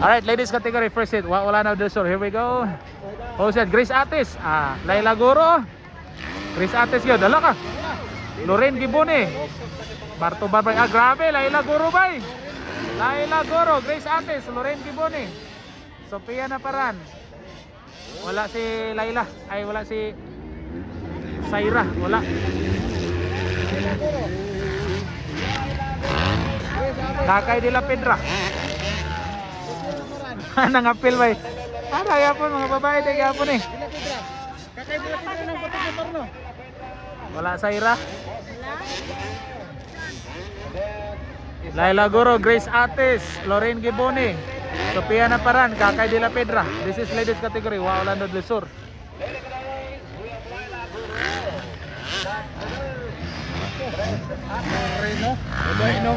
Alright, ladies category, first hit, Waolanda del Sur. Here we go. Jose, Grace Atis, Laila Goro. Grace Atis yun, dala ka. Lorraine Gibone. Barto Barbay, grabe, Laila Goro bay. Laila Goro, Grace Atis, Lorraine Gibone. Sophia Naparan. Wala si Laila, ay wala si Saira, wala. Kakay de la Pedra. Nangapil bay. Kaya po mga babae tayo po ni. Kakay de la Pedra ng Bato. Wala Saira. Laila Goro, Grace Atis, Lorraine Gibone, Sophia Naparan, Kakay de la Pedra. This is ladies category, Waolanda del Sur. Reno, Reno.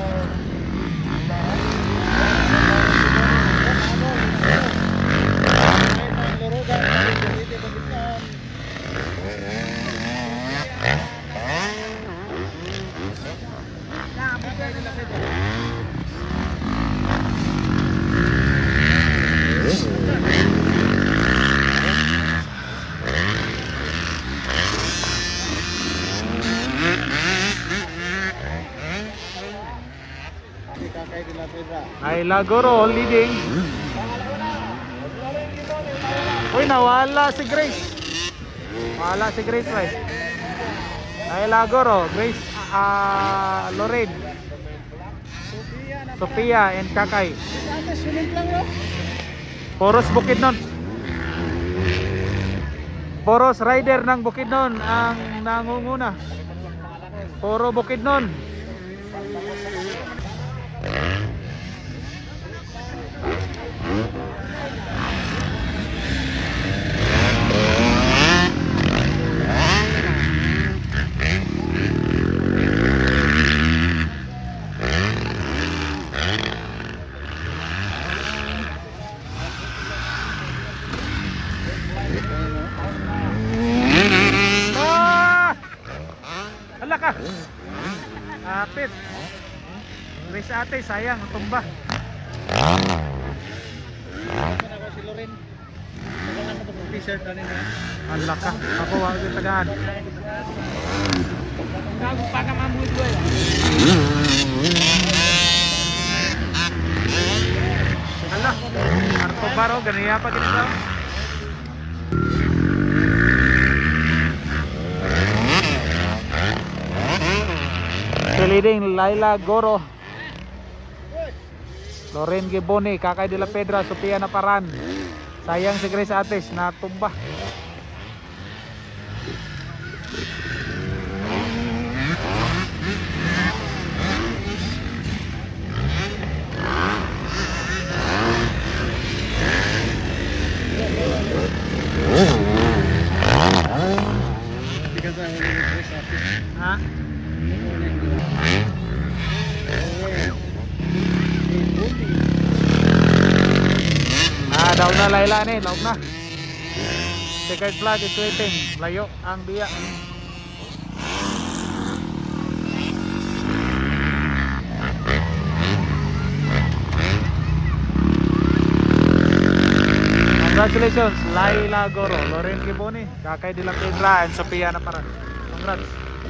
Laila Goro leading. Uy, nawala si Grace. Wala si Grace right. Laila Goro, Grace, Lorraine, Sophia and Kakay. Poros Bukidnon. Poros rider ng Bukidnon ang nangunguna. Poro Bukidnon. Hala ka. Apit. Grace Ate, sayang, tumba. Si Loren. Magalang ko pag t-shirt na nila. Hala ka. Ako wag yung tagaan. Gago pa ka mamuid ko. Hala. Arto baro, ganiya pa ginagawa. Leading Laila Goro, Lorraine Gibone, Kakay de la Pedra, Sophia Naparan. Sayang si Grace Ates na tumba. Ha? Daw na Laila ni, laog na. Checkered flag is waiting. Layo ang biya. Congratulations, Laila Goro, Lorraine Gibone, Kakay de la Pedra and Sophia Naparan. Congrats.